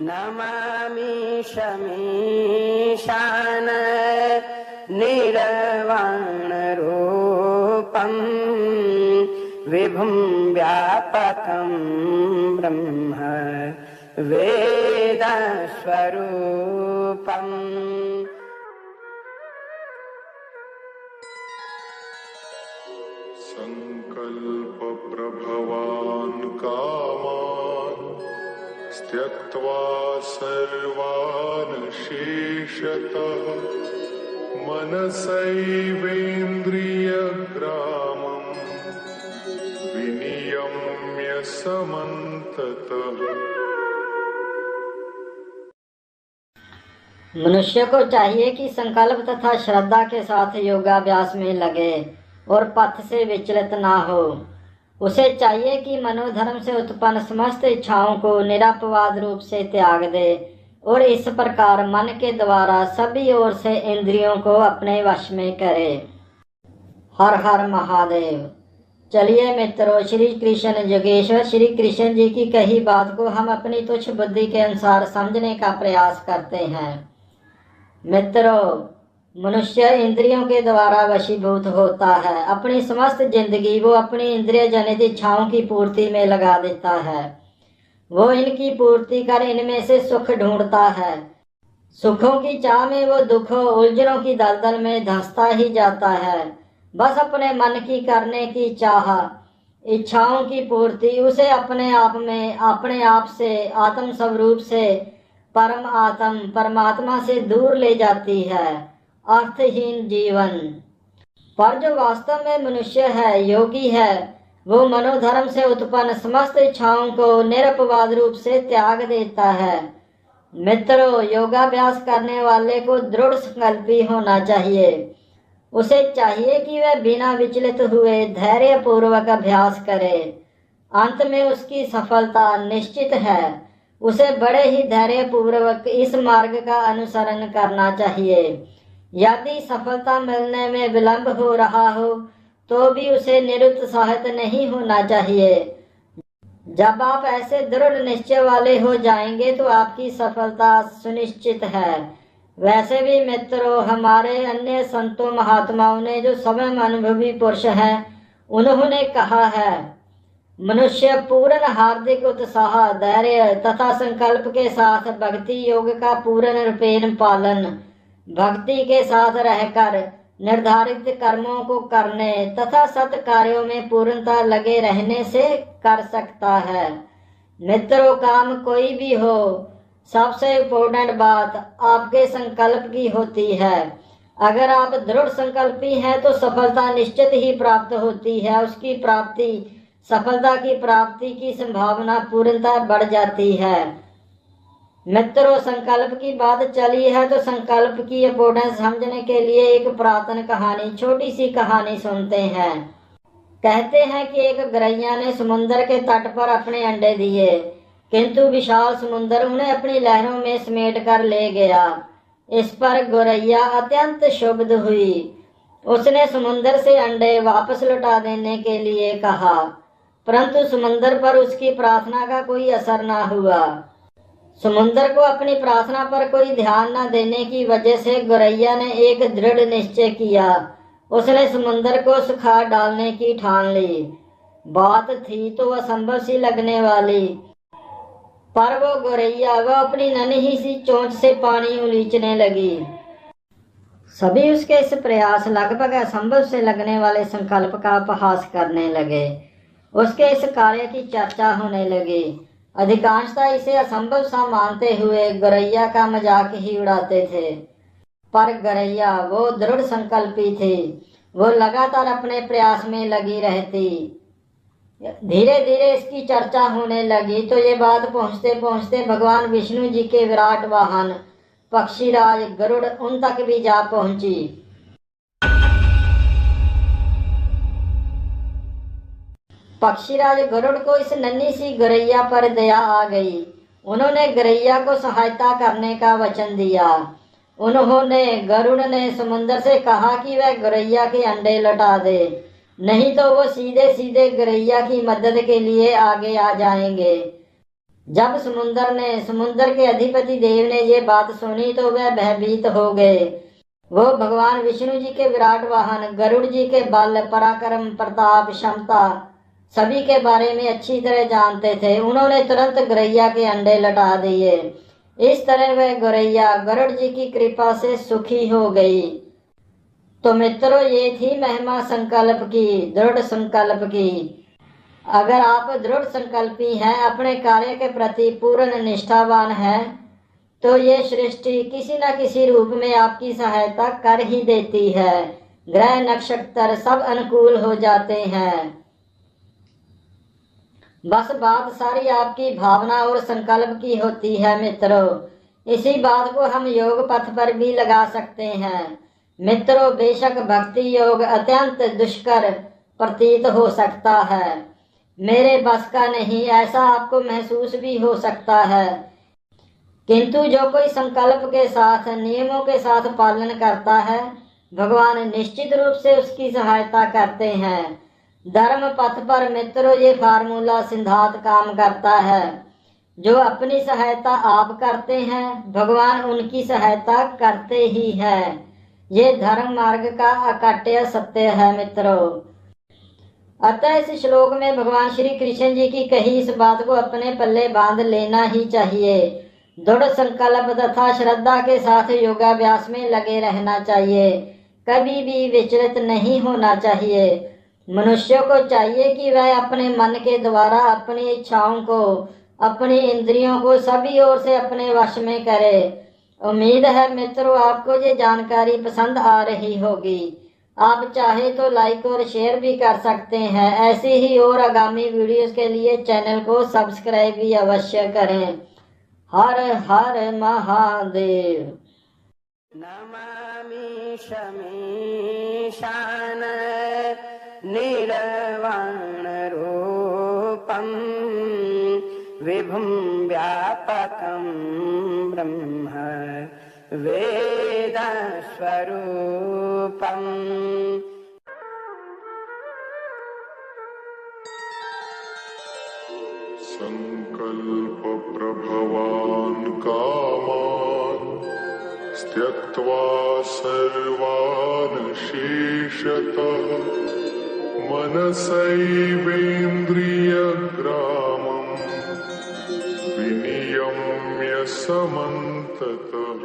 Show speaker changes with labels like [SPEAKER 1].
[SPEAKER 1] नमामि शमीशान निर्वाणरूपं विभुं व्यापकं ब्रह्म वेदस्वरूपम्।
[SPEAKER 2] संकल्प प्रभवान् कामान् त्यक्त्वा सर्वान् शेषतः मनसैवेन्द्रियग्रामं विनियम्य समन्ततः।
[SPEAKER 3] मनुष्य को चाहिए कि संकल्प तथा श्रद्धा के साथ योगाभ्यास में लगे और पथ से विचलित ना हो। उसे चाहिए कि मनोधर्म से उत्पन्न समस्त इच्छाओं को निरपवाद रूप से त्याग दे और इस प्रकार मन के द्वारा सभी ओर से इंद्रियों को अपने वश में करे। हर हर महादेव। चलिए मित्रों, श्री कृष्ण योगेश्वर श्री कृष्ण जी की कही बात को हम अपनी तुच्छ बुद्धि के अनुसार समझने का प्रयास करते हैं। मित्रों, मनुष्य इंद्रियों के द्वारा वशीभूत होता है। अपनी समस्त जिंदगी वो अपनी इंद्रिय जनित इच्छाओं की पूर्ति में लगा देता है। वो इनकी पूर्ति कर इनमें से सुख ढूंढता है। सुखों की चाह में वो दुखों उलझनों की दलदल में धंसता ही जाता है। बस अपने मन की करने की चाह, इच्छाओं की पूर्ति उसे अपने आप में, अपने आप से, आत्म स्वरूप से, परम आत्म परमात्मा से दूर ले जाती है। अर्थहीन जीवन। पर जो वास्तव में मनुष्य है, योगी है, वो मनोधर्म से उत्पन्न समस्त इच्छाओं को निरपवाद रूप से त्याग देता है। मित्रों, योगाभ्यास करने वाले को दृढ़ संकल्पी होना चाहिए। उसे चाहिए कि वह बिना विचलित हुए धैर्य पूर्वक अभ्यास करे। अंत में उसकी सफलता निश्चित है। उसे बड़े ही धैर्य पूर्वक इस मार्ग का अनुसरण करना चाहिए। यदि सफलता मिलने में विलंब हो रहा हो तो भी उसे निरुत्साहित नहीं होना चाहिए। जब आप ऐसे दृढ़ निश्चय वाले हो जाएंगे तो आपकी सफलता सुनिश्चित है। वैसे भी मित्रों, हमारे अन्य संतों महात्माओं ने, जो स्वयं अनुभवी पुरुष हैं, उन्होंने कहा है, मनुष्य पूर्ण हार्दिक उत्साह, धैर्य तथा संकल्प के साथ भक्ति योग का पूर्ण रूपेण पालन, भक्ति के साथ रहकर निर्धारित कर्मों को करने तथा सत कार्यों में पूर्णता लगे रहने से कर सकता है। मित्रों, काम कोई भी हो, सबसे इम्पोर्टेंट बात आपके संकल्प की होती है। अगर आप दृढ़ संकल्पी हैं तो सफलता निश्चित ही प्राप्त होती है। उसकी प्राप्ति, सफलता की प्राप्ति की संभावना पूर्णतः बढ़ जाती है। मित्रों, संकल्प की बात चली है तो संकल्प की इम्पोर्टेंस समझने के लिए एक पुरातन कहानी, छोटी सी कहानी सुनते हैं। कहते हैं कि एक गौरैया ने समुद्र के तट पर अपने अंडे दिए, किंतु विशाल समुद्र उन्हें अपनी लहरों में समेट कर ले गया। इस पर गौरैया अत्यंत क्षुब्ध हुई। उसने समुद्र से अंडे वापस लौटा देने के लिए कहा, परंतु समुद्र पर उसकी प्रार्थना का कोई असर न हुआ। समुद्र को अपनी प्रार्थना पर कोई ध्यान न देने की वजह से गौरैया ने एक दृढ़ निश्चय किया। उसने समुद्र को सुखा डालने की ठान ली। बात थी तो असंभव सी लगने वाली, पर वो गौरैया वह अपनी नन्ही सी चोंच से पानी उलीचने लगी। सभी उसके इस प्रयास, लगभग असंभव से लगने वाले संकल्प का उपहास करने लगे। उसके इस कार्य की चर्चा होने लगी। अधिकांशतः इसे असंभव सा मानते हुए गौरैया का मजाक ही उड़ाते थे। पर गौरैया वो दृढ़ संकल्पी थी। वो लगातार अपने प्रयास में लगी रहती। धीरे धीरे इसकी चर्चा होने लगी तो ये बात पहुँचते पहुँचते भगवान विष्णु जी के विराट वाहन पक्षीराज गरुड़ उन तक भी जा पहुंची। पक्षीराज गरुड़ को इस नन्ही सी गौरैया पर दया आ गई। उन्होंने गौरैया को सहायता करने का वचन दिया। उन्होंने गरुड़ ने समुद्र से कहा कि वह गौरैया के अंडे लौटा दे, नहीं तो वो सीधे सीधे गौरैया की मदद के लिए आगे आ जाएंगे। जब समुद्र के अधिपति देव ने ये बात सुनी तो वह भयभीत हो गए। वो भगवान विष्णु जी के विराट वाहन, गरुड़ जी के बल, पराक्रम, प्रताप, क्षमता सभी के बारे में अच्छी तरह जानते थे। उन्होंने तुरंत गौरैया के अंडे लौटा दिए। इस तरह वह गौरैया गरुड़ जी की कृपा से सुखी हो गई। तो मित्रों, ये थी महिमा संकल्प की, दृढ़ संकल्प की। अगर आप दृढ़ संकल्पी हैं, अपने कार्य के प्रति पूर्ण निष्ठावान हैं, तो ये सृष्टि किसी न किसी रूप में आपकी सहायता कर ही देती है। ग्रह नक्षत्र सब अनुकूल हो जाते हैं। बस बात सारी आपकी भावना और संकल्प की होती है मित्रों। इसी बात को हम योग पथ पर भी लगा सकते हैं। मित्रों, बेशक भक्ति योग अत्यंत दुष्कर प्रतीत हो सकता है, मेरे बस का नहीं, ऐसा आपको महसूस भी हो सकता है, किंतु जो कोई संकल्प के साथ, नियमों के साथ पालन करता है, भगवान निश्चित रूप से उसकी सहायता करते हैं। धर्म पथ पर मित्रों ये फार्मूला सिद्धांत काम करता है। जो अपनी सहायता आप करते हैं, भगवान उनकी सहायता करते ही है। ये धर्म मार्ग का अकाट्य सत्य है मित्रों। अतः इस श्लोक में भगवान श्री कृष्ण जी की कही इस बात को अपने पल्ले बांध लेना ही चाहिए। दृढ़ संकल्प तथा श्रद्धा के साथ योगाभ्यास में लगे रहना चाहिए। कभी भी विचलित नहीं होना चाहिए। मनुष्य को चाहिए कि वह अपने मन के द्वारा अपनी इच्छाओं को, अपनी इंद्रियों को सभी ओर से अपने वश में करे। उम्मीद है मित्रों आपको ये जानकारी पसंद आ रही होगी। आप चाहे तो लाइक और शेयर भी कर सकते हैं। ऐसी ही और आगामी वीडियोस के लिए चैनल को सब्सक्राइब भी अवश्य करें। हर हर महादेव।
[SPEAKER 1] नमामि शमीशान निर्वाण रूपं विभुं व्यापकं ब्रह्म वेद स्वरूपम्।
[SPEAKER 2] संकल्प प्रभवान् कामान् त्यक्त्वा सर्वान् शेषतः मनसैवेन्द्रियग्रामं विनियम्य समन्ततः